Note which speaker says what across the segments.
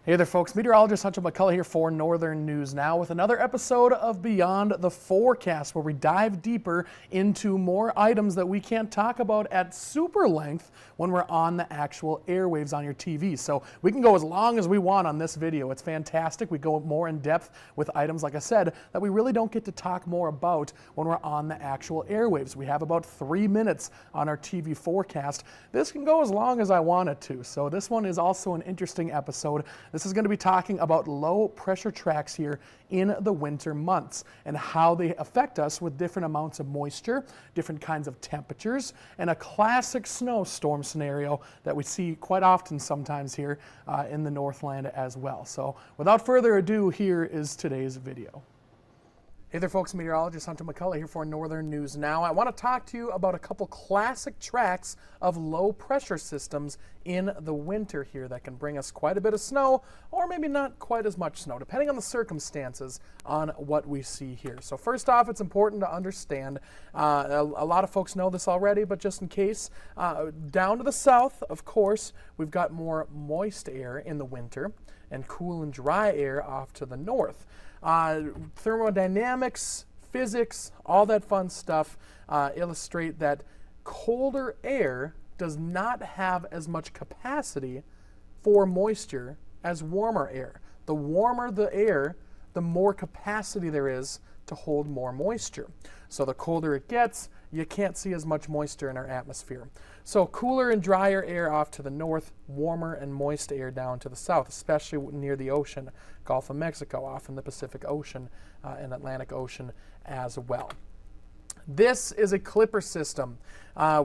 Speaker 1: Hey there folks, Meteorologist Hunter McCullough here for Northern News Now with another episode of Beyond the Forecast, where we dive deeper into more items that we can't talk about at super length when we're on the actual airwaves on your TV. So we can go as long as we want on this video. It's fantastic. We go more in depth with items, like I said, that we really don't get to talk more about when we're on the actual airwaves. We have about 3 minutes on our TV forecast. This can go as long as I want it to. So this one is also an interesting episode. This is going to be talking about low pressure tracks here in the winter months and how they affect us with different amounts of moisture, different kinds of temperatures, and a classic snowstorm scenario that we see quite often sometimes here in the Northland as well. So without further ado, here is today's video. Hey there folks, Meteorologist Hunter McCullough here for Northern News Now. I want to talk to you about a couple classic tracks of low pressure systems in the winter here that can bring us quite a bit of snow, or maybe not quite as much snow, depending on the circumstances on what we see here. So first off, it's important to understand, a lot of folks know this already, but just in case, down to the south, of course, we've got more moist air in the winter and cool and dry air off to the north. Thermodynamics, physics, all that fun stuff illustrate that colder air does not have as much capacity for moisture as warmer air. The warmer the air, the more capacity there is to hold more moisture. So the colder it gets, you can't see as much moisture in our atmosphere. So cooler and drier air off to the north, warmer and moist air down to the south, especially near the ocean, Gulf of Mexico, off in the Pacific Ocean and Atlantic Ocean as well. This is a clipper system.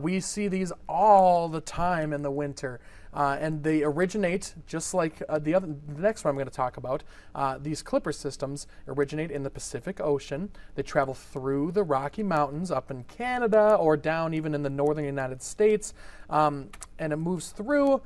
Speaker 1: We see these all the time in the winter, and they originate just like the next one I'm going to talk about. These clipper systems originate in the Pacific Ocean. They travel through the Rocky Mountains up in Canada or down even in the northern United States, and it moves through.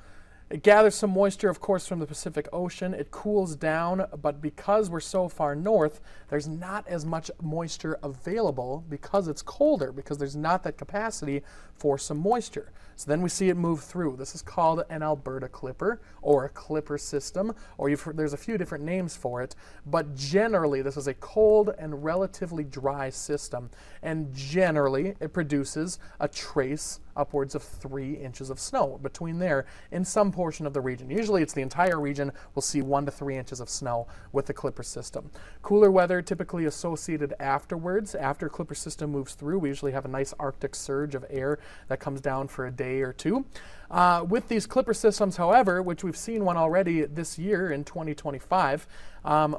Speaker 1: It gathers some moisture, of course, from the Pacific Ocean. It cools down, but because we're so far north, there's not as much moisture available because it's colder, because there's not that capacity for some moisture. So then we see it move through. This is called an Alberta clipper or a clipper system, or there's a few different names for it, but generally this is a cold and relatively dry system, and generally it produces a trace upwards of 3 inches of snow between there in some portion of the region. Usually it's the entire region. We'll see 1 to 3 inches of snow with the clipper system. Cooler weather typically associated afterwards. After a clipper system moves through, we usually have a nice Arctic surge of air that comes down for a day or two. With these clipper systems, however, which we've seen one already this year in 2025,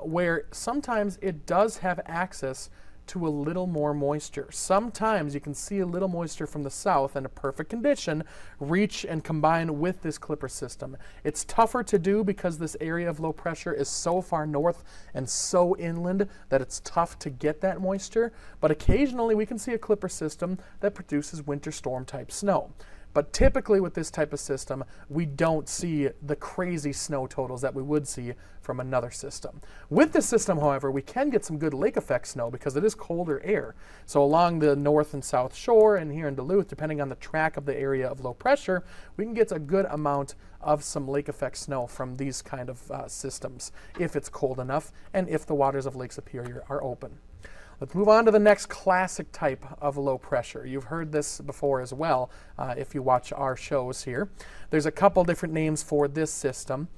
Speaker 1: where sometimes it does have access to a little more moisture. Sometimes you can see a little moisture from the south in a perfect condition reach and combine with this clipper system. It's tougher to do because this area of low pressure is so far north and so inland that it's tough to get that moisture, but occasionally we can see a clipper system that produces winter storm type snow. But typically with this type of system, we don't see the crazy snow totals that we would see from another system. With this system, however, we can get some good lake effect snow because it is colder air. So along the north and south shore and here in Duluth, depending on the track of the area of low pressure, we can get a good amount of some lake effect snow from these kind of systems if it's cold enough and if the waters of Lake Superior are open. Let's move on to the next classic type of low pressure. You've heard this before as well if you watch our shows here. There's a couple different names for this system.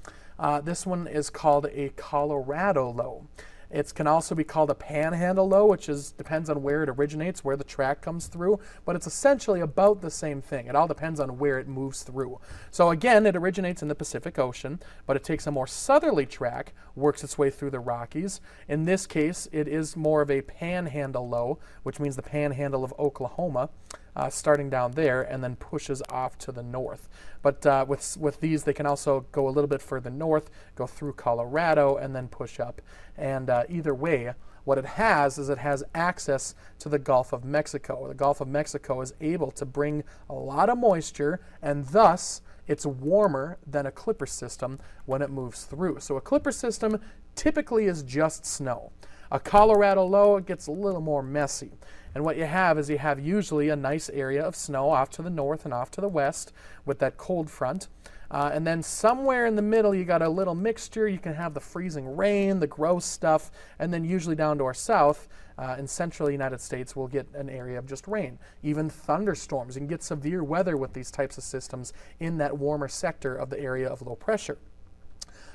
Speaker 1: This one is called a Colorado low. It can also be called a panhandle low, which depends on where it originates, where the track comes through, but it's essentially about the same thing. It all depends on where it moves through. So again, it originates in the Pacific Ocean, but it takes a more southerly track, works its way through the Rockies. In this case, it is more of a panhandle low, which means the panhandle of Oklahoma, starting down there and then pushes off to the north. But with these, they can also go a little bit further north, go through Colorado, and then push up. And either way, what it has is it has access to the Gulf of Mexico. The Gulf of Mexico is able to bring a lot of moisture, and thus it's warmer than a clipper system when it moves through. So a clipper system typically is just snow. A Colorado low, it gets a little more messy. And what you have is you have usually a nice area of snow off to the north and off to the west with that cold front. And then somewhere in the middle, you got a little mixture. You can have the freezing rain, the gross stuff, and then usually down to our south, in central United States, we'll get an area of just rain. Even thunderstorms. You can get severe weather with these types of systems in that warmer sector of the area of low pressure.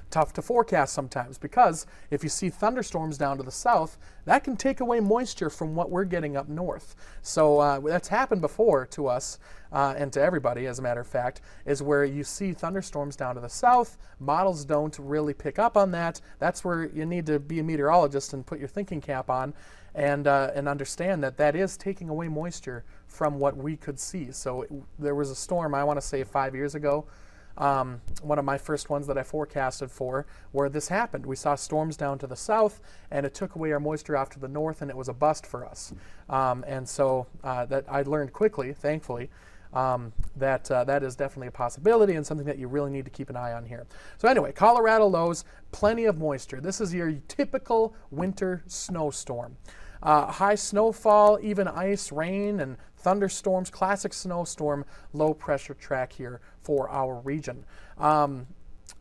Speaker 1: Tough to forecast sometimes, because if you see thunderstorms down to the south, that can take away moisture from what we're getting up north. So that's happened before to us and to everybody, as a matter of fact, is where you see thunderstorms down to the south. Models don't really pick up on that. That's where you need to be a meteorologist and put your thinking cap on and understand that that is taking away moisture from what we could see. So there was a storm, I want to say 5 years ago, one of my first ones that I forecasted for, where this happened. We saw storms down to the south, and it took away our moisture off to the north, and it was a bust for us. And so that I learned quickly, thankfully, that is definitely a possibility and something that you really need to keep an eye on here. So anyway, Colorado lows, plenty of moisture. This is your typical winter snowstorm. High snowfall, even ice, rain, and thunderstorms, classic snowstorm, low pressure track here for our region.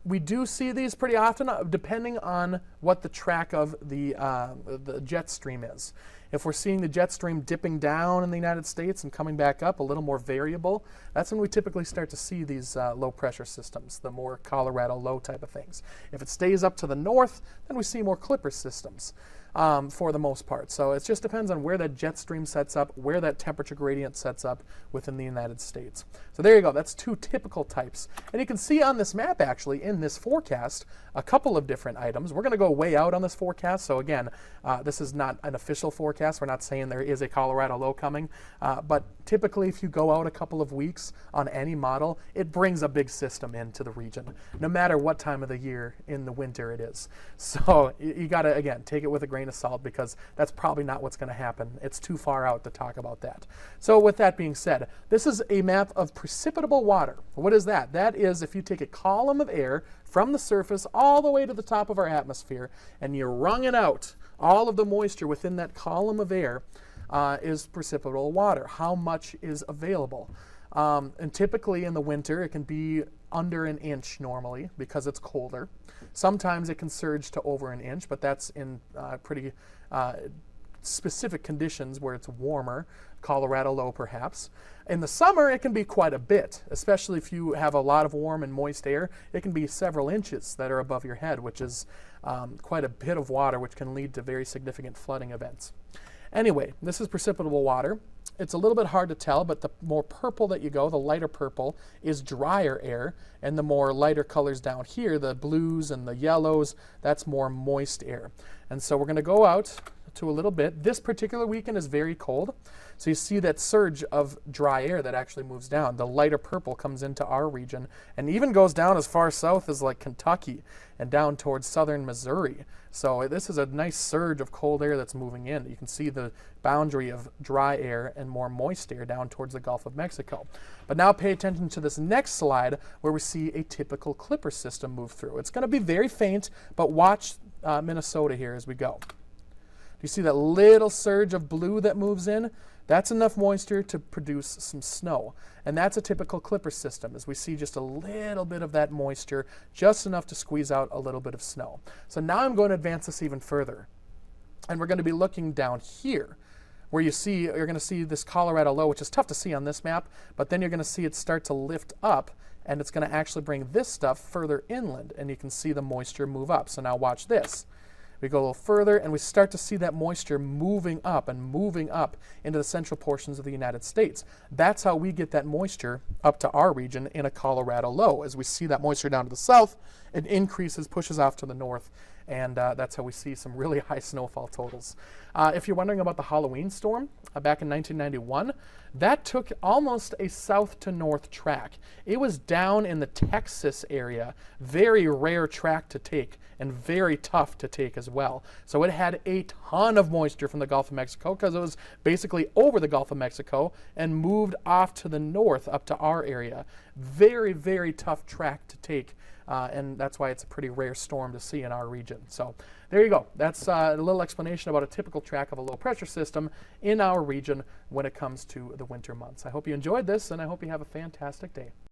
Speaker 1: We do see these pretty often, depending on what the track of the jet stream is. If we're seeing the jet stream dipping down in the United States and coming back up, a little more variable, that's when we typically start to see these low pressure systems, the more Colorado low type of things. If it stays up to the north, then we see more clipper systems. For the most part. So it just depends on where that jet stream sets up, where that temperature gradient sets up within the United States. So there you go. That's two typical types. And you can see on this map, actually, in this forecast, a couple of different items. We're going to go way out on this forecast. So again, this is not an official forecast. We're not saying there is a Colorado low coming. But typically, if you go out a couple of weeks on any model, it brings a big system into the region, no matter what time of the year in the winter it is. So you got to, again, take it with a grain of salt, because that's probably not what's going to happen. It's too far out to talk about that. So with that being said, this is a map of precipitable water. What is that? That is if you take a column of air from the surface all the way to the top of our atmosphere and you wrung it out, all of the moisture within that column of air is precipitable water. How much is available? And typically in the winter, it can be under an inch normally because it's colder. Sometimes it can surge to over an inch, but that's in pretty specific conditions where it's warmer, Colorado low perhaps. In the summer, it can be quite a bit, especially if you have a lot of warm and moist air. It can be several inches that are above your head, which is quite a bit of water, which can lead to very significant flooding events. Anyway, this is precipitable water. It's a little bit hard to tell, but the more purple that you go, the lighter purple is drier air, and the more lighter colors down here, the blues and the yellows, that's more moist air. And so we're going to go out to a little bit. This particular weekend is very cold, so you see that surge of dry air that actually moves down. The lighter purple comes into our region and even goes down as far south as like Kentucky and down towards southern Missouri. So this is a nice surge of cold air that's moving in. You can see the boundary of dry air and more moist air down towards the Gulf of Mexico. But now pay attention to this next slide where we see a typical clipper system move through. It's going to be very faint, but watch Minnesota here as we go. Do you see that little surge of blue that moves in? That's enough moisture to produce some snow. And that's a typical clipper system, as we see just a little bit of that moisture, just enough to squeeze out a little bit of snow. So now I'm going to advance this even further. And we're going to be looking down here, where you're going to see this Colorado low, which is tough to see on this map, but then you're going to see it start to lift up, and it's going to actually bring this stuff further inland, and you can see the moisture move up. So now watch this. We go a little further, and we start to see that moisture moving up into the central portions of the United States. That's how we get that moisture up to our region in a Colorado low. As we see that moisture down to the south, it increases, pushes off to the north, and that's how we see some really high snowfall totals. If you're wondering about the Halloween storm back in 1991, that took almost a south to north track. It was down in the Texas area, very rare track to take and very tough to take as well. So it had a ton of moisture from the Gulf of Mexico because it was basically over the Gulf of Mexico and moved off to the north up to our area. very, very tough track to take, and that's why it's a pretty rare storm to see in our region. So there you go. That's a little explanation about a typical track of a low pressure system in our region when it comes to the winter months. I hope you enjoyed this, and I hope you have a fantastic day.